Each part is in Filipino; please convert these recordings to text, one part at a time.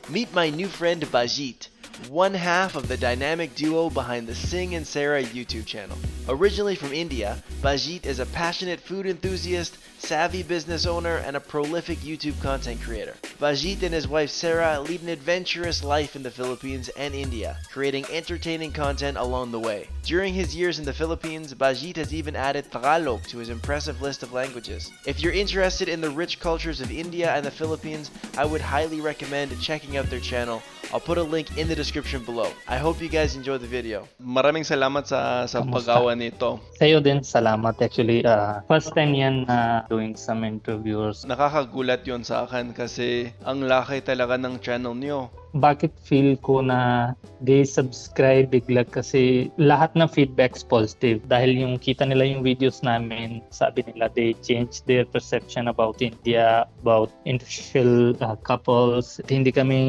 Meet my new friend Bajit, one half of the dynamic duo behind the Sing and Sarah YouTube channel. Originally from India, Bajit is a passionate food enthusiast, savvy business owner, and a prolific YouTube content creator. Bajit and his wife Sarah lead an adventurous life in the Philippines and India, creating entertaining content along the way. During his years in the Philippines, Bajit has even added Tagalog to his impressive list of languages. If you're interested in the rich cultures of India and the Philippines, I would highly recommend checking out their channel. I'll put a link in the description below. I hope you guys enjoy the video. Maraming salamat sa Kamusta? paggawa nito. Sa'yo din, salamat. Actually, first time yan na doing some interviews. Nakakagulat yon sa akin kasi ang laki talaga ng channel niyo. Bakit feel ko na they subscribe bigla kasi lahat ng feedbacks positive dahil yung kita nila yung videos namin, sabi nila they change their perception about India, about interracial couples. Hindi kami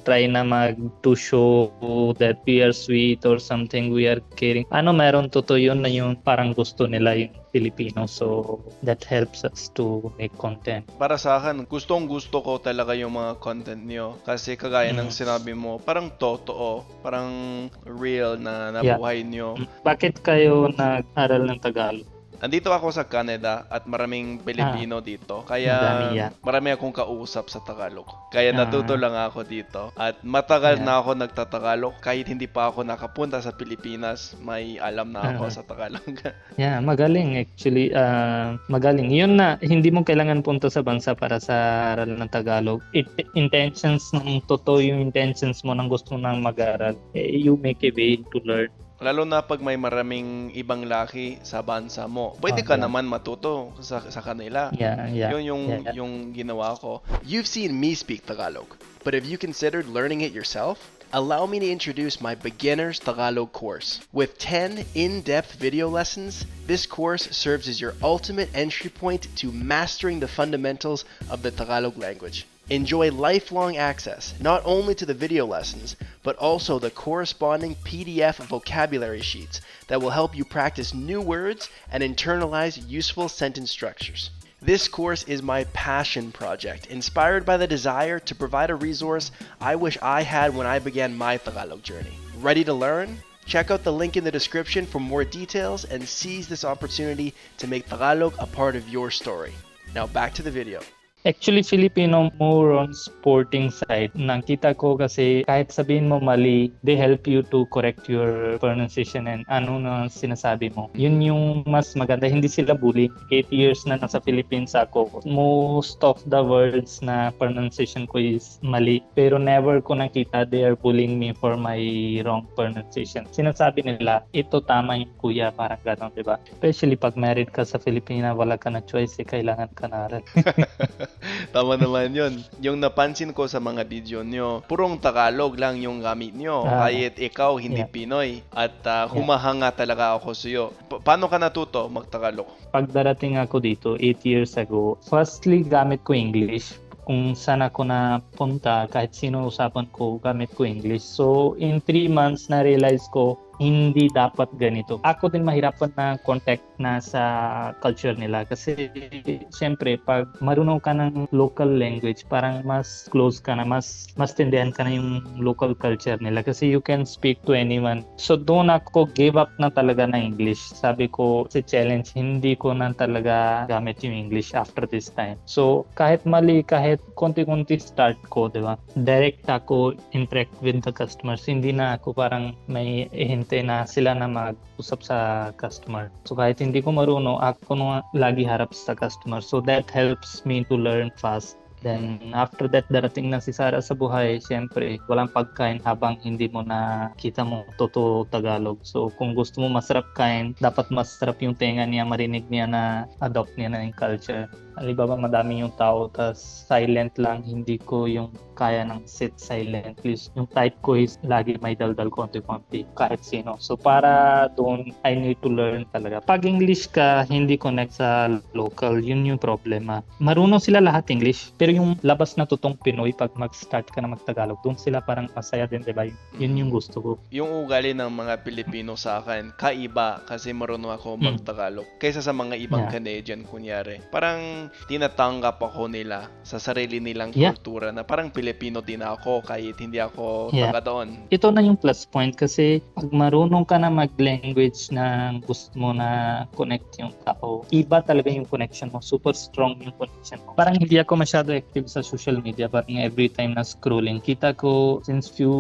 try na to show that we are sweet or something, we are caring. Meron totoo yun na yung parang gusto nila yung Filipino, so that helps us to make content. Para sa akin, gustong gusto ko talaga yung mga content niyo kasi kagaya ng sinabi mo, parang totoo, parang real na nabuhay niyo. Bakit kayo nag-aral ng Tagalog? Andito ako sa Canada at maraming Pilipino dito. Kaya marami akong kausap sa Tagalog. Kaya natuto lang ako dito. At matagal na ako nagtatagalog. Kahit hindi pa ako nakapunta sa Pilipinas, may alam na ako sa Tagalog. Magaling actually. Magaling. Yun na, hindi mo kailangan punta sa bansa para sa aral ng Tagalog. Intentions ng totoo yung intentions mo ng gusto nang mag-aral. You make a way to learn. Lalo na pag may maraming ibang laki sa bansa mo. Pwede ka naman matuto sa kanila. Yun yung ginawa ko. You've seen me speak Tagalog, but have you considered learning it yourself? Allow me to introduce my Beginner's Tagalog course. With 10 in-depth video lessons, this course serves as your ultimate entry point to mastering the fundamentals of the Tagalog language. Enjoy lifelong access, not only to the video lessons, but also the corresponding PDF vocabulary sheets that will help you practice new words and internalize useful sentence structures. This course is my passion project, inspired by the desire to provide a resource I wish I had when I began my Tagalog journey. Ready to learn? Check out the link in the description for more details and seize this opportunity to make Tagalog a part of your story. Now back to the video. Actually, Filipino more on sporting side. Nakita ko kasi kahit sabihin mo mali, they help you to correct your pronunciation and ano na sinasabi mo. Yun yung mas maganda. Hindi sila bully. 8 years na nasa Philippines ako. Most of the words na pronunciation ko is mali. Pero never ko nakita they are bullying me for my wrong pronunciation. Sinasabi nila, ito tama yung kuya. Parang gano'n, diba? Especially pag married ka sa Filipina, wala ka na choice. Kailangan ka na aral. Tama naman yun. Yung napansin ko sa mga video nyo, purong Tagalog lang yung gamit nyo. Kahit ikaw hindi Pinoy. At humahanga talaga ako sa iyo. Paano ka natuto mag-Tagalog? Pagdarating ako dito, 8 years ago, firstly gamit ko English. Kung saan ako na punta, kahit sino usapan ko, gamit ko English. So, in 3 months, na-realize ko, hindi dapat ganito. Ako din mahirapan na contact na sa culture nila kasi siyempre pag marunong ka ng local language parang mas close ka na, mas tindihan ka na yung local culture nila kasi you can speak to anyone. So doon ako give up na talaga na English. Sabi ko sa challenge hindi ko na talaga gamit yung English after this time. So kahit mali, kahit konti-konti start ko, di ba? Direct ako interact with the customers. Hindi na ako parang may na sila na mag-usap sa customer. So kahit hindi ko marunong, ako na lagi harap sa customer. So that helps me to learn fast. Then after that, darating na si Sarah sa buhay, siyempre walang pagkain habang hindi mo na kita mo totoo Tagalog. So kung gusto mo masarap kain, dapat masarap yung tenga niya, marinig niya na adopt niya na yung culture. Alibaba madami yung tao, tas silent lang, hindi ko yung kaya ng sit silent. Please, yung type ko is lagi may daldal konti-konti, kahit sino. So para doon, I need to learn talaga. Pag English ka, hindi connect sa local, yun yung problema. Marunong sila lahat English, pero yung labas na tutong Pinoy, pag mag-start ka na mag-Tagalog, doon sila parang masaya din, diba? Yun yung gusto ko. Yung ugali ng mga Pilipino sa akin, kaiba kasi marunong ako mag-Tagalog. Kaysa sa mga ibang Canadian, kunyari. Parang parang tinatanggap ako nila sa sarili nilang kultura na parang Pilipino din ako kahit hindi ako taga doon. Ito na yung plus point kasi pag marunong ka na mag-language na gusto mo na connect yung tao, iba talaga yung connection mo. Super strong yung connection mo. Parang hindi ako masyado active sa social media. Parang every time na scrolling, kita ko since few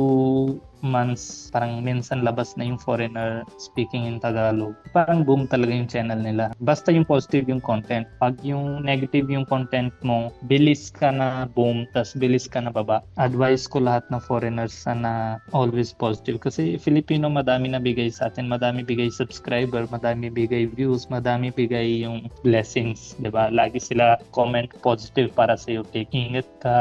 months, parang minsan labas na yung foreigner speaking in Tagalog. Parang boom talaga yung channel nila. Basta yung positive yung content. Pag yung negative yung content mo, bilis ka na boom, tas bilis ka na baba. Advice ko lahat ng foreigners na always positive. Kasi Filipino madami na bigay sa atin. Madami bigay subscriber, madami bigay views, madami bigay yung blessings. Diba? Lagi sila comment positive para sa'yo. Ingat ka,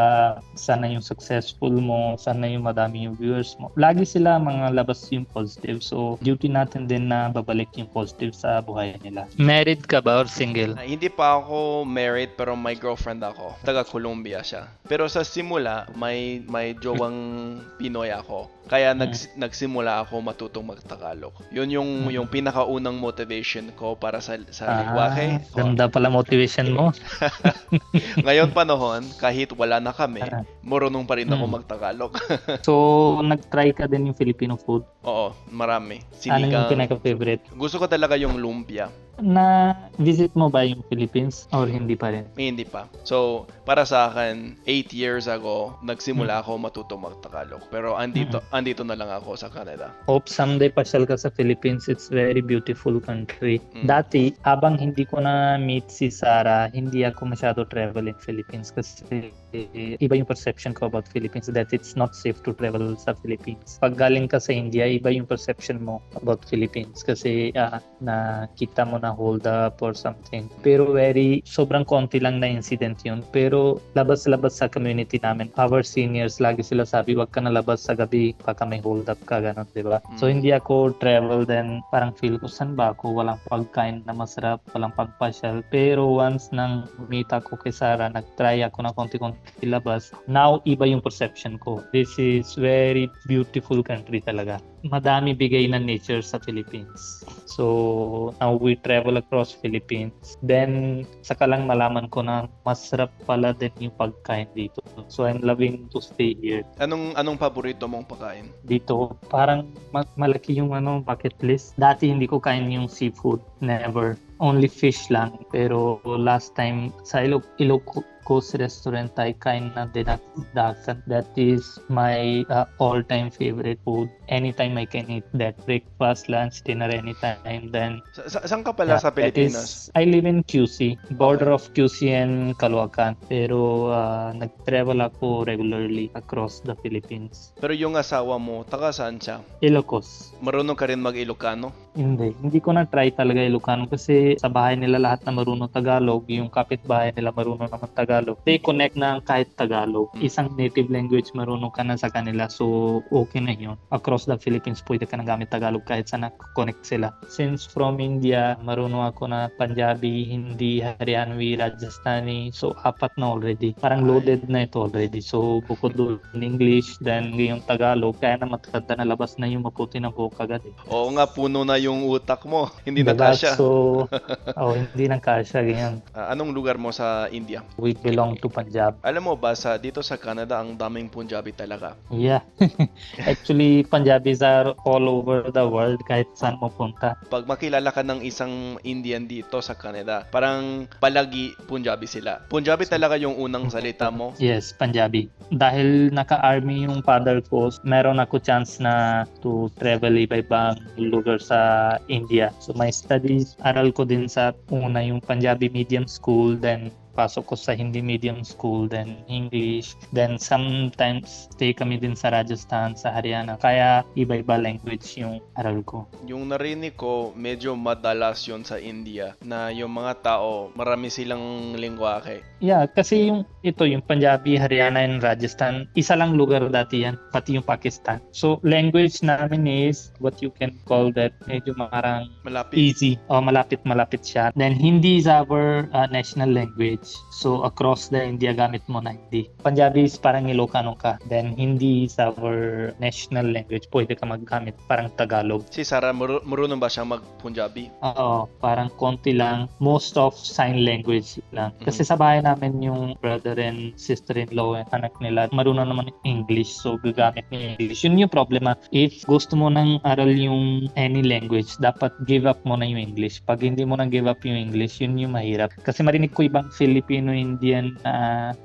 sana yung successful mo, sana yung madami yung viewers mo. Lagi sila mga labas yung positive. So, duty natin din na babalik yung positive sa buhay nila. Married ka ba or single? Hindi pa ako married pero may girlfriend ako. Taga Colombia siya. Pero sa simula, may jowang Pinoy ako. Kaya nagsimula ako matutong mag-Tagalog. Yun yung pinakaunang motivation ko para sa lingwahe. Ganda pala motivation mo. Ngayon panahon, kahit wala na kami, marunong pa rin ako mag-Tagalog. So, nag-try ka din yung Filipino food? Oo, marami. Ano yung pinaka-favorite? Gusto ko talaga yung lumpia. Na-visit mo ba yung Philippines or hindi pa rin? Hindi pa. So, para sa akin, 8 years ago, nagsimula ako matutong mag-Tagalog. Pero andito na lang ako sa Canada. Hope someday pasyal ka sa Philippines. It's very beautiful country. Dati, habang hindi ko na meet si Sarah, hindi ako masyado travel in Philippines kasi iba yung perception ko about Philippines that it's not safe to travel sa Philippines. Pag galing ka sa India, iba yung perception mo about Philippines kasi nakita mo na hold up or something. Pero sobrang konti lang na incident yun. Pero labas-labas sa community namin, our seniors, lagi sila sabi, wag ka na labas sa gabi baka may hold up ka, ganun, diba? So, hindi ako travel then parang feel ko, saan ba ako? Walang pagkain na masarap, walang pagpasyal. Pero once nang umita ko kay Sarah, nag-try ako na konti-konti labas, now iba yung perception ko. This is very beautiful country talaga. Madami bigay ng nature sa Philippines. So, now we travel across Philippines. Then, saka lang malaman ko na masarap pala din yung pagkain dito. So, I'm loving to stay here. Anong paborito mong pagkain? Dito, parang malaki yung bucket list. Dati hindi ko kain yung seafood. Never. Only fish lang. Pero last time sa Ilocos restaurant ay kain na dinakdakan. That is my all-time favorite food. Anytime I can eat that. Breakfast, lunch, dinner, anytime. Then saan ka pala sa Pilipinas? I live in QC. Border of QC and Caloocan. Pero nag-travel ako regularly across the Philippines. Pero yung asawa mo, taga saan siya? Ilocos. Marunong ka rin mag-Ilocano? Hindi ko na-try talaga Ilocano kasi sa bahay nila lahat na marunong Tagalog, yung kapitbahay nila marunong naman Tagalog. They connect na kahit Tagalog. Isang native language marunong ka na sa kanila, so okay na yun. Across the Philippines, pwede ka na gamit Tagalog kahit saan connect sila. Since from India, marunong ako na Punjabi, Hindi, Haryanvi, Rajasthani, so 4 na already. Parang loaded na ito already. So bukod doon English, then yung Tagalog, kaya na matanda na labas na yung maputi na buhok agad. Oo nga, puno na yung utak mo. Hindi na kasya. So, hindi na kasya, ganyan. Anong lugar mo sa India? We belong to Punjab. Alam mo ba, dito sa Canada, ang daming Punjabi talaga. Yeah. Actually, Punjabis are all over the world kahit saan mo punta. Pag makilala ka ng isang Indian dito sa Canada, parang palagi Punjabi sila. Punjabi talaga yung unang salita mo? Yes, Punjabi. Dahil naka-army yung father ko, meron ako chance na to travel iba-ibang lugar sa India. So my studies, aral ko din sa una yung Punjabi medium school, then pasok ko sa Hindi medium school, then English, then sometimes stay kami din sa Rajasthan, sa Haryana. Kaya iba-iba language yung aral ko. Yung narinig ko, medyo madalas yun sa India na yung mga tao, marami silang lingwahe. Yeah, kasi yung Punjabi, Haryana, and Rajasthan, isa lang lugar dati yan, pati yung Pakistan. So, language namin is what you can call that, medyo marang Malapit. easy. Malapit siya. Then, Hindi is our national language. So, across the India, gamit mo na Hindi. Punjabi is parang Ilocano ka. Then, Hindi is our national language. Pwede ka maggamit parang Tagalog. Si Sarah, marunong ba siyang mag-Punjabi? Oo, parang konti lang. Most of sign language lang. Kasi sa bahay namin yung brother and sister-in-law and anak nila, marunong naman English. So, gagamit niya English. Yun yung problema. If gusto mo nang aral yung any language, dapat give up mo na yung English. Pag hindi mo na give up yung English, yun yung mahirap. Kasi marinig ko ibang Filipino-Indian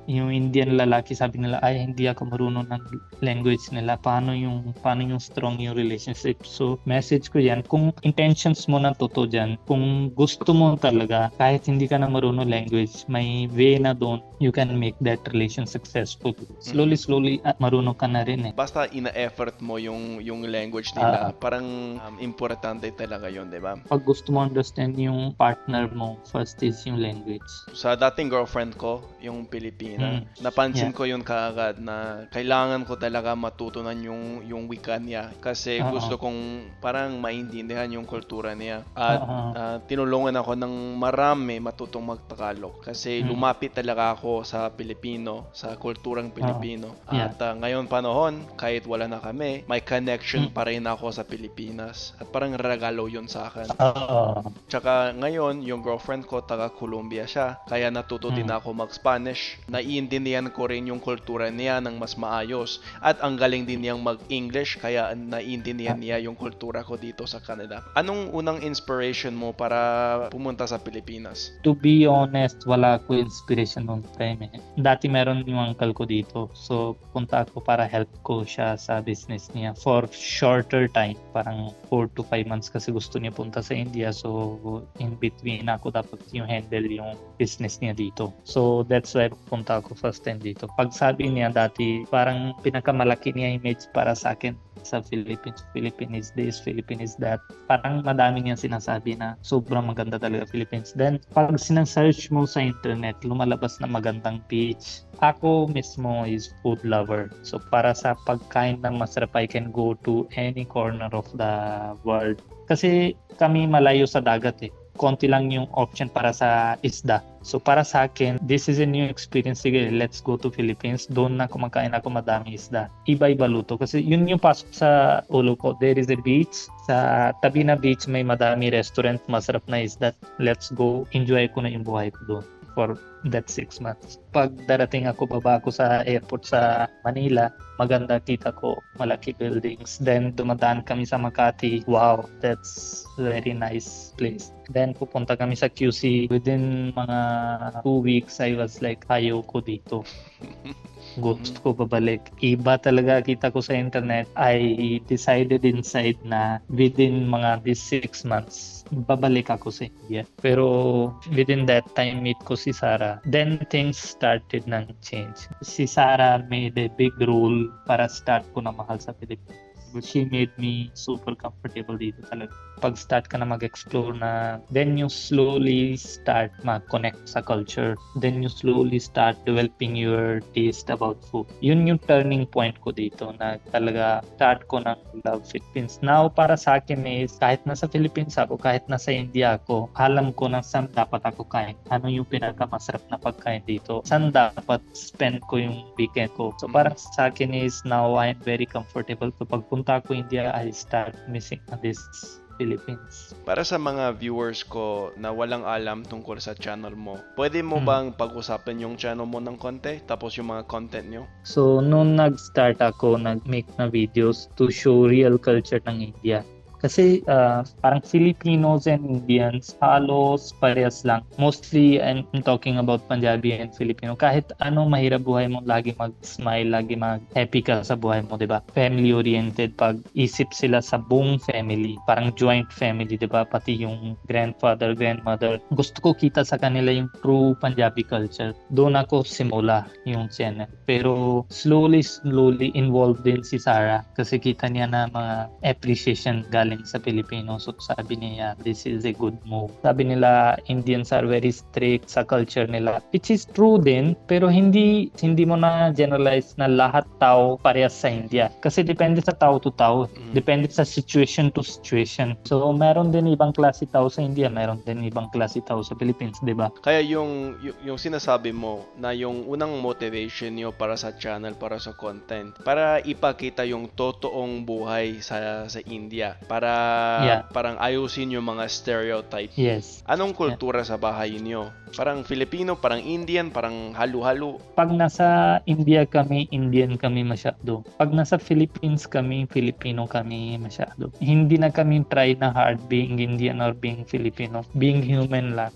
yung Indian lalaki, sabi nila, ay, hindi ako marunong ng language nila. Paano yung strong yung relationship? So, message ko yan, kung intentions mo na totoo dyan, kung gusto mo talaga, kahit hindi ka na marunong language, may way na doon, you can make that relation successful. Slowly, marunong ka na rin eh. Basta ina-effort mo yung language nila, parang importante talaga yun, di ba? Pag gusto mo understand yung partner mo, first is yung language. Sa dating girlfriend ko, yung Pilipina, napansin ko yun kaagad na kailangan ko talaga matutunan yung wika niya kasi gusto kong parang maintindihan yung kultura niya. At tinulungan ako ng marami matutong mag-Tagalog kasi lumapit talaga ako sa Pilipino, sa kulturang Pilipino. At ngayon panahon, kahit wala na kami, may connection pa rin ako sa Pilipinas. At parang regalo yun sa akin. Tsaka ngayon, yung girlfriend ko, taga Colombia siya. Kaya natuto din ako mag-Spanish. Naiintindihan ko rin yung kultura niya ng mas maayos. At ang galing din niyang mag-English, kaya naiintindihan niya yung kultura ko dito sa Canada. Anong unang inspiration mo para pumunta sa Pilipinas? To be honest, wala ko inspiration noong time eh. Dati meron yung uncle ko dito. So, punta ako para help ko siya sa business niya for shorter time. Parang 4 to 5 months kasi gusto niya punta sa India. So, in between ako dapat yung handle yung business niya dito. So, that's why punta ako first time dito. Pag sabi niya dati, parang pinakamalaki niya image para sa akin sa Philippines. Philippines is this, Philippines is that. Parang madami niyang sinasabi na sobrang maganda talaga Philippines. Then, pag sinesearch mo sa internet, lumalabas na magandang page. Ako mismo is food lover. So, para sa pagkain ng masarap, I can go to any corner of the world. Kasi kami malayo sa dagat eh. Konti lang yung option para sa isda. So para sa akin, this is a new experience. Sige, let's go to Philippines. Doon na kumakain ako madami isda. Iba-iba luto. Kasi yun yung pasok sa ulo ko. There is a beach. Sa tabi na beach, may madami restaurant. Masarap na isda. Let's go. Enjoy ko na yung buhay ko doon for that 6 months. Pag darating ako, baba ako sa airport sa Manila, maganda kita ko, malaki buildings. Then dumadaan kami sa Makati. Wow, that's very nice place. Then pupunta kami sa QC. Within mga 2 weeks, I was like, ayoko dito. Gusto ko babalik. Iba talaga kita ko sa internet. I decided inside na within mga these 6 months, babalik ako sa India. Pero within that time, meet ko si Sarah. Then things started nang change. Si Sarah made a big role para start ko na mahal sa Pilipinas. She made me super comfortable dito talaga. Pag start ka na mag-explore na, then you slowly start mag-connect sa culture. Then you slowly start developing your taste about food. Yun yung turning point ko dito na talaga start ko ng love Philippines. Now, para sa akin is, kahit nasa Philippines ako, kahit nasa India ako, alam ko na saan dapat ako kain. Ano yung pinakamasarap na pagkain dito. Saan dapat spend ko yung weekend ko. So, para sa akin is, now I'm very comfortable. So, pagpunta ko India, I start missing this Philippines. Para sa mga viewers ko na walang alam tungkol sa channel mo, pwede mo bang pag-usapan yung channel mo ng konti, tapos yung mga content nyo? So, nung nag-start ako, nag-make na videos to show real culture ng India. Kasi parang Filipinos and Indians, halos parehas lang. Mostly, I'm talking about Punjabi and Filipino. Kahit anong mahirap buhay mo, lagi mag-smile, lagi mag-happy ka sa buhay mo, diba? Family-oriented, pag-isip sila sa buong family. Parang joint family, diba? Pati yung grandfather, grandmother. Gusto ko kita sa kanila yung true Punjabi culture. Doon ako simula yung channel. Pero slowly involved din si Sarah kasi kita niya na mga appreciation galing galing sa Pilipino. So sabi niya, this is a good move. Sabi nila, Indians are very strict sa culture nila. Which is true din, pero hindi mo na generalize na lahat tao parehas sa India. Kasi depende sa tao to tao. Depende sa situation to situation. So meron din ibang klase tao sa India, meron din ibang klase tao sa Philippines, di ba? Kaya yung sinasabi mo na yung unang motivation nyo para sa channel, para sa content, para ipakita yung totoong buhay sa India, para parang ayusin yung mga stereotype. Yes. Anong kultura sa bahay nyo? Parang Filipino, parang Indian, parang halo-halo? Pag nasa India kami, Indian kami masyado. Pag nasa Philippines kami, Filipino kami masyado. Hindi na kami try na hard being Indian or being Filipino. Being human lang.